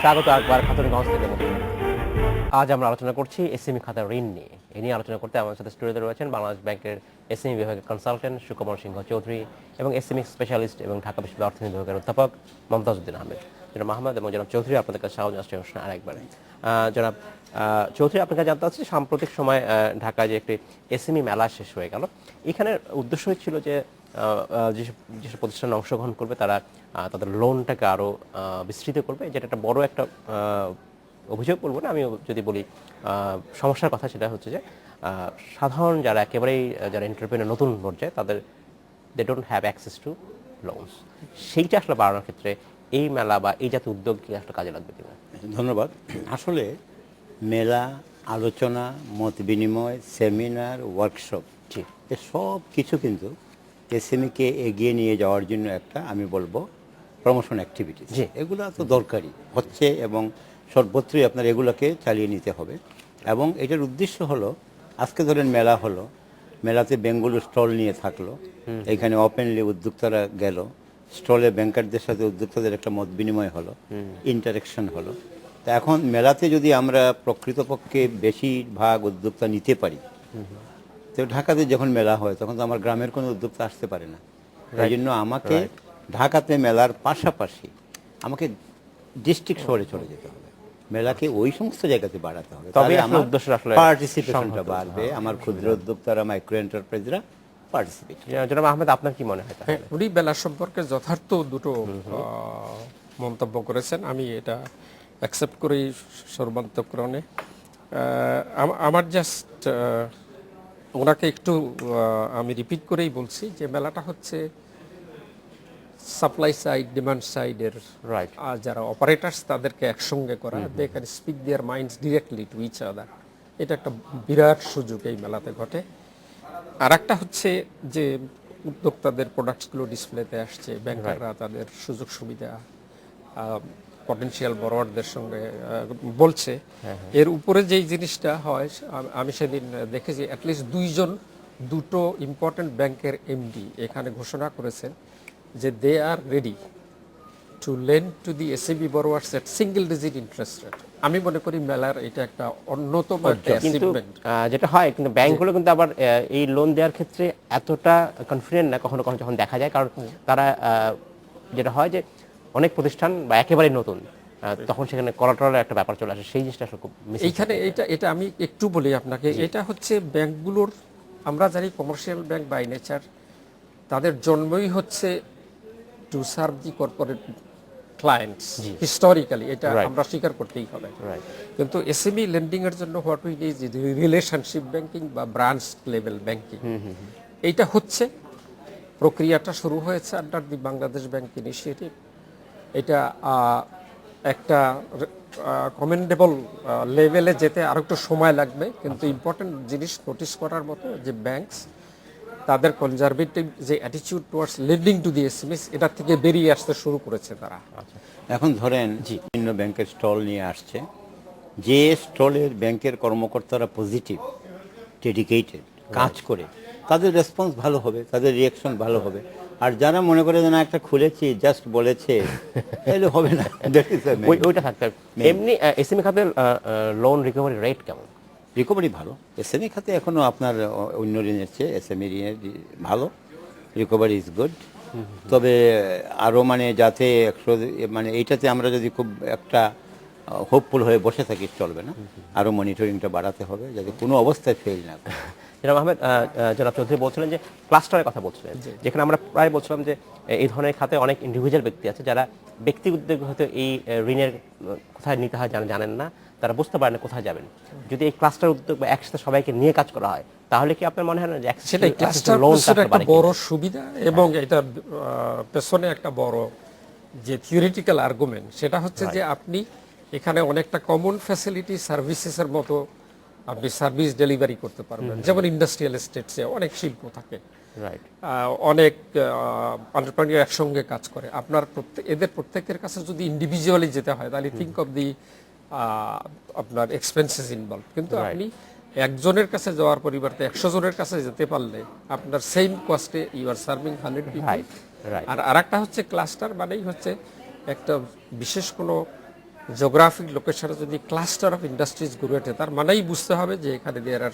স্বাগত আকবর খাতুনগঞ্জ থেকে মুক্তি। আজ আমরা আলোচনা করছি এসএমই খাতার ঋণ নিয়ে। এ নিয়ে আলোচনা করতে আমাদের সাথে স্টুডিওতে রয়েছেন বাংলাদেশ ব্যাংকের এসএমই বিভাগের কনসালটেন্ট সুকুমার সিংহ চৌধুরী এবং এসএমই স্পেশালিস্ট এবং ঢাকা বিশ্ববিদ্যালয় অর্থনীতি বিভাগের অধ্যাপক মমতাজউদ্দিন আহমেদ। জনাব মাহমুদ এবং জনাব চৌধুরী, আপনাদের কাছে স্বাগত জানাচ্ছি অনুষ্ঠানে আরেকবারে। জনাব চৌধুরী, আপনাকে জানতে চাচ্ছি, সাম্প্রতিক সময় ঢাকায় যে একটি এসএমই মেলা শেষ হয়ে গেল, এখানের উদ্দেশ্য ছিল যে যেসব প্রতিষ্ঠানে অংশগ্রহণ করবে তারা তাদের লোনটাকে আরও বিস্তৃত করবে, যেটা একটা বড় একটা অভিযোগ বলবো না, আমি যদি বলি সমস্যার কথা, সেটা হচ্ছে যে সাধারণ যারা একেবারেই যারা এন্টারপ্রেনার নতুন পর্যায়ে তাদের they don't have access to loans, সেইটা আসলে বাড়ানোর ক্ষেত্রে এই মেলা বা এই জাতীয় উদ্যোগ কি আসলে কাজে লাগবে কিনা? ধন্যবাদ। আসলে মেলা, আলোচনা, মত বিনিময়, সেমিনার, ওয়ার্কশপ, সব কিছু কিন্তু এসএমইকে এগিয়ে নিয়ে যাওয়ার জন্য একটা, আমি বলবো, প্রমোশন অ্যাক্টিভিটি। এগুলো তো দরকারি হচ্ছে এবং সর্বত্রই আপনার এগুলোকে চালিয়ে নিতে হবে। এবং এটার উদ্দেশ্য হলো, আজকে ধরেন মেলা হলো, মেলাতে বেঙ্গলুরু স্টল নিয়ে থাকলো, এখানে ওপেনলি উদ্যোক্তারা গেল, স্টলে ব্যাংকারদের সাথে উদ্যোক্তাদের একটা মত বিনিময় হলো, ইন্টারেকশন হলো। তা এখন মেলাতে যদি আমরা প্রকৃতপক্ষে বেশিরভাগ উদ্যোক্তা নিতে পারি, তো ঢাকাতে যখন মেলা হয় তখন তো আমার গ্রামের কোনো উদ্যোক্তা আসতে পারে না। এই জন্য আমাকে ঢাকাতে মেলার পাশাপাশি আমাকে ডিস্ট্রিক্ট শহরে চলে যেতে হবে, মেলাকে ওই সমস্ত জায়গাতে বাড়াতে হবে, তবে আমার পার্টিসিপেশনটা বাড়বে, আমার ক্ষুদ্র উদ্যোক্তারা, মাইক্রো এন্টারপ্রাইজরা পার্টিসিপেট। জনাব আহমেদ, আপনার কি মনে হয়? উনি মেলা সম্পর্কে যথার্থ দুটো মন্তব্য করেছেন, আমি এটা অ্যাকসেপ্ট করি সর্বান্তকরণে। আমার জাস্ট ওনাকে একটু আমি রিপিট করেই বলছি যে মেলাটা হচ্ছে সাপ্লাই সাইড, ডিমান্ড সাইডের যারা অপারেটার্স তাদেরকে একসঙ্গে করা, they can speak their minds directly to each other. এটা একটা বিরাট সুযোগ এই মেলাতে ঘটে। আর একটা হচ্ছে যে উদ্যোক্তাদের প্রোডাক্টসগুলো ডিসপ্লেতে আসছে, ব্যাংকাররা তাদের সুযোগ সুবিধা পটেনশিয়াল বড়োয়ারদের সঙ্গে বলছে। এর উপরে যেই জিনিসটা হয়, আমি সেদিন দেখেছি অ্যাটলিস্ট দুটো ইম্পর্টেন্ট ব্যাংকের এমডি এখানে ঘোষণা করেছেন যে they are ready to lend to the SME borrowers at single digit interest rate. আমি মনে করি মেলার এটা একটা অন্যতম একটা অ্যাচিভমেন্ট। যেটা হয় কিন্তু ব্যাংকগুলো কিন্তু আবার এই লোন দেওয়ার ক্ষেত্রে এতটা কনফিডেন্ট না কখনো কখনো যখন দেখা যায়, কারণ তারা যেটা হয় যে অনেক প্রতিষ্ঠান বা একেবারে নতুন, তখন সেখানে কলাটারালের একটা ব্যাপার চলে আসে, সেই জিনিসটা আসলে খুব এইখানে এটা আমি একটু বলি আপনাকে। এটা হচ্ছে ব্যাংকগুলোর, আমরা জানি কমার্শিয়াল ব্যাংক বাই নেচার তাদের জন্মই হচ্ছে to serve the corporate clients historically, এটা আমরা স্বীকার করতেই হবে। কিন্তু এসএমই লেন্ডিং এর জন্য what we need is relationship banking বা ব্রাঞ্চ লেভেল ব্যাংকিং। এইটা হচ্ছে প্রক্রিয়াটা শুরু হয়েছে under the Bangladesh bank initiative. এটা একটা কমেন্ডেবল লেভেলে যেতে আরো একটু সময় লাগবে, কিন্তু ইম্পর্টেন্ট জিনিস নোটিস করার মতো যে ব্যাংকস তাদের কনজারভেটিভ যে attitude towards lending to the SMEs, এটা থেকে বেরিয়ে আসতে শুরু করেছে তারা। এখন ধরেন বিভিন্ন ব্যাংকের স্টল নিয়ে আসছে, যে স্টলের ব্যাংকের কর্মকর্তারা পজিটিভ, ডেডিকেটেড, কাজ করে, তাদের রেসপন্স ভালো হবে, তাদের রিয়াকশন ভালো হবে। আর যারা মনে করে যে না একটা খুলেছি জাস্ট বলেছে, তাহলে হবে না। ওইটা থাকতে হবে। এমনি এসএমই খাতের লোন রিকভারি রেট কেমন? রিকভারি ভালো এসএমই খাতে, এখনো আপনার অন্য ঋণের চেয়ে এসএমই ঋণের ভালো, রিকভারি ইজ গুড। তবে আরও মানে যাতে মানে এইটাতে আমরা যদি খুব একটা হোপফুল হয়ে বসে থাকি চলবে না, আরও মনিটরিংটা বাড়াতে হবে যাতে কোনো অবস্থায় ফেল না করে। জনাব আহমেদ, জনাব চৌধুরী বলছিলেন যে ক্লাস্টারের কথা বলছিলেন, যেখানে আমরা প্রায় বলছিলাম যে এই ধরনের খাতে অনেক ইন্ডিভিজুয়াল ব্যক্তি আছে যারা ব্যক্তি উদ্যোগ হয়তো এই ঋণের কোথায় নিতে হয় জানেন না, তারা বুঝতে পারেন না কোথায় যাবেন। যদি এই ক্লাস্টার উদ্যোগ বা একসাথে সবাইকে নিয়ে কাজ করা হয়, তাহলে কি আপনার মনে হয় না যে সেটাই ক্লাস্টার একটা বড় সুবিধা? এবং এটা পেছনে একটা বড় যে থিওরিটিক্যাল আর্গুমেন্ট, সেটা হচ্ছে যে আপনি এখানে অনেকটা কমন ফ্যাসিলিটি সার্ভিসেসের মতো আপনি সার্ভিস ডেলিভারি করতে পারবেন। যেমন ইন্ডাস্ট্রিয়াল এস্টেটসে অনেক শিল্প থাকে, অনেক এন্টারপ্রেনিউর একসঙ্গে কাজ করে। আপনার এদের প্রত্যেকের কাছে যদি ইন্ডিভিজুয়ালি যেতে হয়, তাহলে থিঙ্ক অফ দি আপনার এক্সপেন্সেস ইনভলভ। কিন্তু আপনি একজনের কাছে যাওয়ার পরিবর্তে 100 জনের কাছে যেতে পারলে আপনার সেম কস্টে ইউ আর সার্ভিং 100 পিপল। আর আরেকটা হচ্ছে ক্লাস্টার মানেই হচ্ছে একটা বিশেষ কোনো জিওগ্রাফিক লোকেশনে যদি ক্লাস্টার অফ ইন্ডাস্ট্রিজ গড়ে ওঠে, তার মানেই বুঝতে হবে যে এখানে there are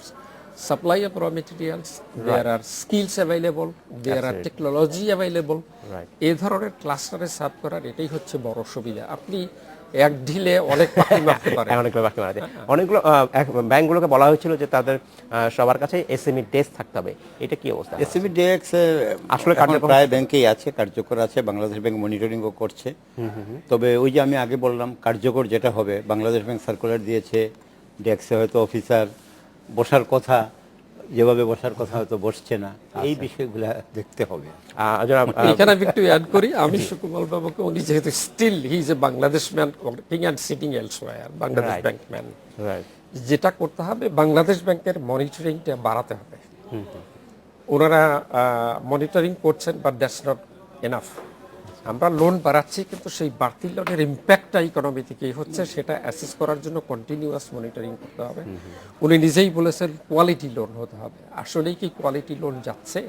supply of raw materials, there are skills available, there are technology available. Right. এই ধরনের ক্লাস্টারে সার্ভ করার এটাই হচ্ছে বড় সুবিধা। আপনি এক ঢিলে অনেক পাখি মারতে পারেন। অনেকগুলো বাকি মারা যায়। অনেকগুলো ব্যাংকগুলোকে বলা হয়েছিল যে তাদের সবার কাছে এসএমই ডেস্ক থাকতে হবে, এটা কি অবস্থা? এসএমই ডেস্ক আসলে আসলে কার্যকর প্রায় ব্যাংকেই আছে, কার্যকর আছে, বাংলাদেশ ব্যাংক মনিটরিংও করছে। তবে ওই যে আমি আগে বললাম, কার্যকর যেটা হবে, বাংলাদেশ ব্যাংক সার্কুলার দিয়েছে, ডেস্কে হয়তো অফিসার বসার কথা, যেভাবে বসার কথা হয়তো বসছে না, এই বিষয়গুলো দেখতে হবে। জনাব, এখানে আমি একটু অ্যাড করি, আমি সুকুমার বাবুকে, উনি যেহেতু still he is a Bangladesh man working and sitting elsewhere, Bangladesh Right. Bank man, right. যেটা করতে হবে বাংলাদেশ ব্যাংকের মনিটরিংটা বাড়াতে হবে। ওনারা মনিটরিং করছেন, বাট দ্যাটস নট এনাফ। আমরা লোন বাড়াচ্ছি, কিন্তু সেই বাড়তি লোনের ইম্প্যাক্টটা ইকোনমি থেকেই হচ্ছে, সেটা অ্যাসেস করার জন্য কন্টিনিউয়াস মনিটরিং করতে হবে। উনি নিজেই বলেছেন কোয়ালিটি লোন হতে হবে। আসলেই কি কোয়ালিটি লোন যাচ্ছে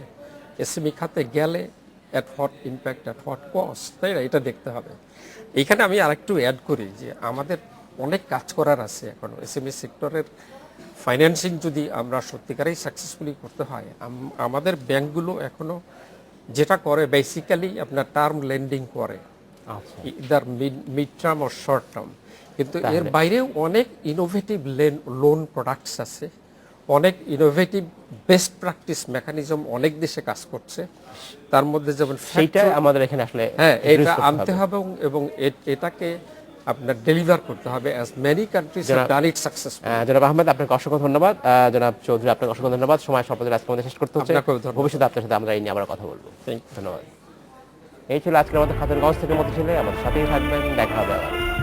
এসএমই খাতে গেলে? At what impact, at what cost, তাই না? এটা দেখতে হবে। এইখানে আমি আরেকটু অ্যাড করি যে আমাদের অনেক কাজ করার আছে এখনো। এসএমই সেক্টরের ফাইন্যান্সিং যদি আমরা সত্যিকারেই সাকসেসফুলি করতে হয়, আমাদের ব্যাংকগুলো এখনো যেটা করে বেসিক্যালি আপনার টার্ম লেন্ডিং করে, আচ্ছা, ইদার মিড টার্ম ও শর্ট টার্ম। কিন্তু এর তাহলে- বাইরেও অনেক ইনোভেটিভ লোন প্রোডাক্টস আছে, অনেক ইনোভেটিভ বেস্ট প্র্যাকটিস মেকানিজম অনেক দেশে কাজ করছে। তার মধ্যে যেমন সেইটা আমাদের এখানে আসলে হ্যাঁ, introduce এটা করতে আনতে হবে এবং এটাকে আপনার ডেলিভার করতে হবে, as many countries have done it successful. জনাব আহমেদ, আপনাকে অসংখ্য ধন্যবাদ। জনাব চৌধুরী, আপনাকে অসংখ্য ধন্যবাদ। সময় সম্পদের আজকে আমাদের শেষ করতে হচ্ছে। আপনাকেও ধন্যবাদ। ভবিষ্যতে আপনার সাথে আমরা এই নিয়ে আবার কথা বলবো। Thank you. ধন্যবাদ। এই ছিল আজকের আমাদের খাতুনগঞ্জ থেকে মধ্যে ছিল, আমাদের সাথেই থাকবেন, দেখা হবে আবার।